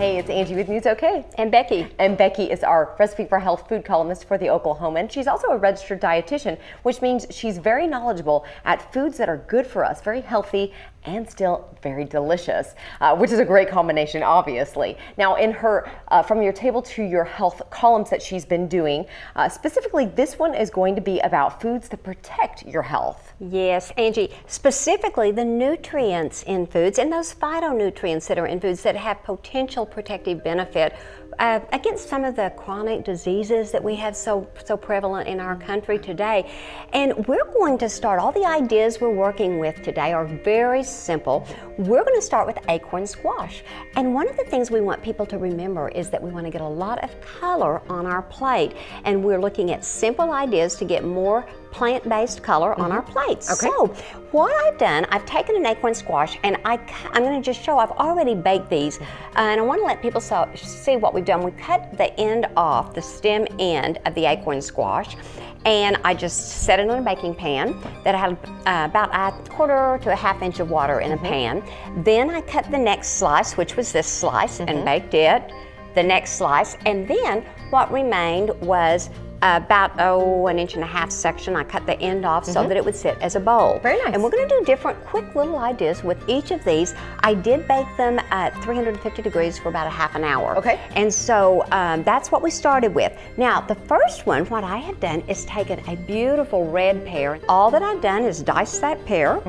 Hey, it's Angie with News OK. And Becky. And Becky is our Recipe for Health food columnist for the Oklahoman. She's also a registered dietitian, which means she's very knowledgeable at foods that are good for us, very healthy, and still very delicious, which is a great combination, obviously. Now, in her From Your Table to Your Health columns that she's been doing, specifically this one is going to be about foods that protect your health. Yes, Angie, specifically the nutrients in foods and those phytonutrients that are in foods that have potential protective benefit against some of the chronic diseases that we have so prevalent in our country today. And we're going to start, all the ideas we're working with today are very simple. We're going to start with acorn squash. And one of the things we want people to remember is that we want to get a lot of color on our plate. And we're looking at simple ideas to get more plant-based color on our plates. Okay. So what I've done, I've taken an acorn squash and I'm going to just show, I've already baked these, and I want to let people see what we've done. We cut the end off, the stem end of the acorn squash, and I just set it on a baking pan that I had about a quarter to a half inch of water in a pan. Then I cut the next slice, which was this slice, and baked it, the next slice, and then what remained was about an inch and a half section. I cut the end off so that it would sit as a bowl. Very nice. And we're going to do different quick little ideas with each of these. I did bake them at 350 degrees for about a half an hour. Okay. And so that's what we started with. Now the first one, what I have done is taken a beautiful red pear. All that I've done is dice that pear,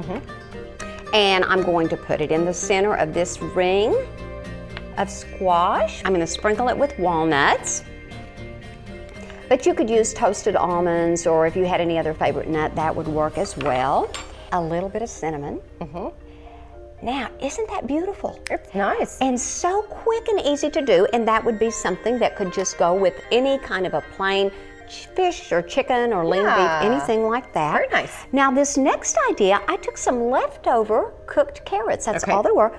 and I'm going to put it in the center of this ring of squash. I'm going to sprinkle it with walnuts. But you could use toasted almonds, or if you had any other favorite nut, that would work as well. A little bit of cinnamon. Now, isn't that beautiful? It's nice. And so quick and easy to do, and that would be something that could just go with any kind of a plain fish or chicken or lean beef, anything like that. Very nice. Now, this next idea, I took some leftover cooked carrots. That's all they were.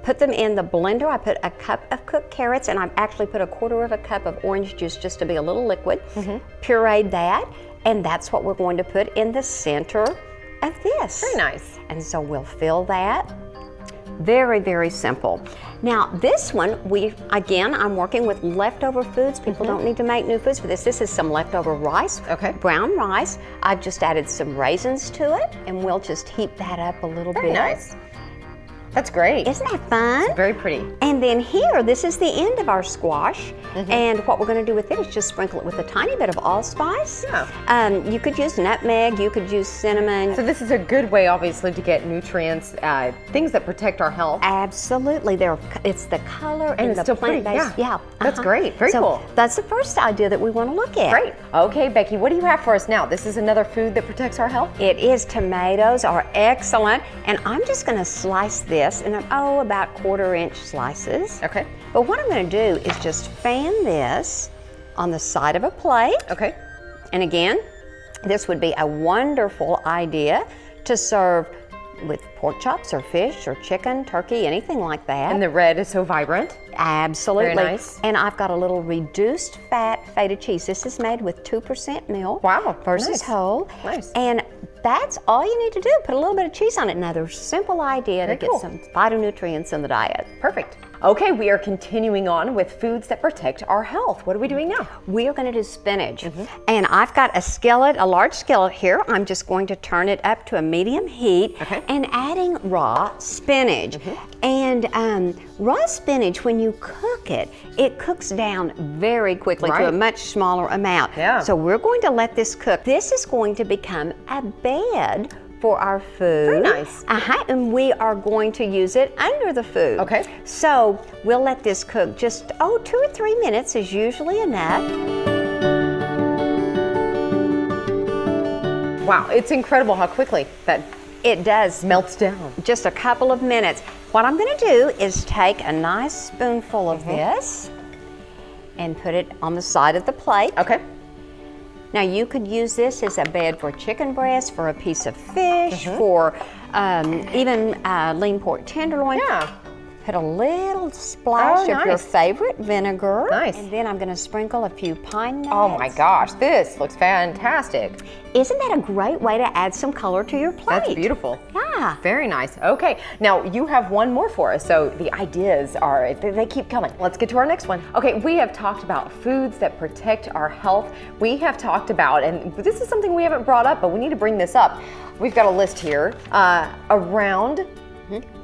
Put them in the blender. I put a cup of cooked carrots, and I actually put a quarter of a cup of orange juice just to be a little liquid. Pureed that, and that's what we're going to put in the center of this. Very nice. And so we'll fill that. Very, very simple. Now this one, I'm working with leftover foods. People don't need to make new foods for this. This is some leftover rice, brown rice. I've just added some raisins to it, and we'll just heat that up a little bit. Very nice. That's great. Isn't that fun? It's very pretty. And then here, this is the end of our squash. And what we're going to do with it is just sprinkle it with a tiny bit of allspice. You could use nutmeg, you could use cinnamon. So this is a good way, obviously, to get nutrients, things that protect our health. Absolutely. It's the color and it's the still pretty. plant-based. Yeah. That's great. Very cool. That's the first idea that we want to look at. Great. Okay, Becky, what do you have for us now? This is another food that protects our health? It is. Tomatoes are excellent. And I'm just going to slice this in about quarter-inch slices. Okay. But what I'm going to do is just fan this on the side of a plate. Okay. And again, this would be a wonderful idea to serve with pork chops or fish or chicken, turkey, anything like that. And the red is so vibrant. Absolutely. Very nice. And I've got a little reduced fat feta cheese. This is made with 2% milk. Wow. Versus Nice. whole. Nice. And that's all you need to do. Put a little bit of cheese on it. Another simple idea to get some phytonutrients in the diet. Perfect. Okay, we are continuing on with foods that protect our health. What are we doing now? We are going to do spinach. And I've got a skillet, a large skillet here. I'm just going to turn it up to a medium heat and adding raw spinach. And raw spinach, when you cook it, it cooks down very quickly to a much smaller amount. So we're going to let this cook. This is going to become a bed for our food. Very nice. And we are going to use it under the food. Okay. So we'll let this cook just, 2 or 3 minutes is usually enough. Wow, it's incredible how quickly that it does. Melts down. Just a couple of minutes. What I'm going to do is take a nice spoonful of this and put it on the side of the plate. Okay. Now you could use this as a bed for chicken breast, for a piece of fish, for even lean pork tenderloin. put a little splash of your nice. favorite vinegar. Nice. And then I'm going to sprinkle a few pine nuts. Oh my gosh, this looks fantastic. Isn't that a great way to add some color to your plate? That's beautiful. Yeah. Very nice. Okay, now you have one more for us, so the ideas are, they keep coming. Let's get to our next one. Okay, we have talked about foods that protect our health. We have talked about, and this is something we haven't brought up, but we need to bring this up. We've got a list here. Around.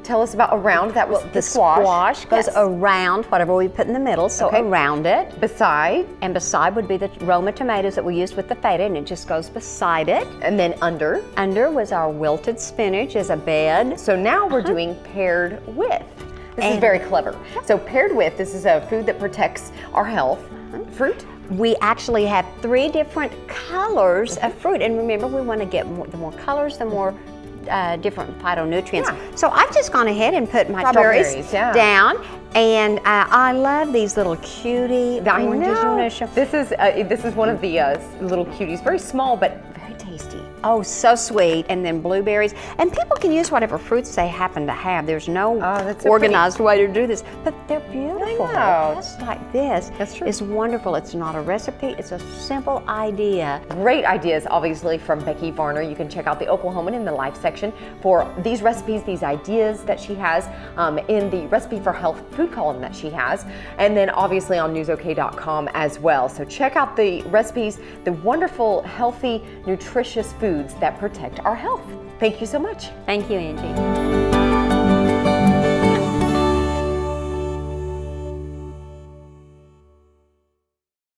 Tell us about around. That was the squash. Squash goes Yes. around whatever we put in the middle, so Okay. around it. Beside, And beside would be the Roma tomatoes that we used with the feta, and it just goes beside it. and then under. Under was our wilted spinach as a bed. So now we're doing paired with. This is And- very clever. So paired with, this is a food that protects our health. Fruit. We actually have 3 different colors of fruit, and remember, we want to get the more colors, the more different phytonutrients. Yeah. So I've just gone ahead and put my Strawberries, cherries yeah. down, and I love these little cutie I oranges. You know. wanna show- This is one of the little cuties. Very small, but very tasty. Oh, so sweet. And then blueberries. And people can use whatever fruits they happen to have. There's no that's so organized way to do this, but they're beautiful. know. Just like this. That's true. It's wonderful. It's not a recipe. It's a simple idea. Great ideas, obviously, from Becky Varner. You can check out the Oklahoman in the Life section for these recipes, these ideas that she has in the Recipe for Health food column that she has, and then obviously on newsok.com as well. So check out the recipes, the wonderful, healthy, nutritious foods that protect our health. Thank you so much. Thank you, Angie.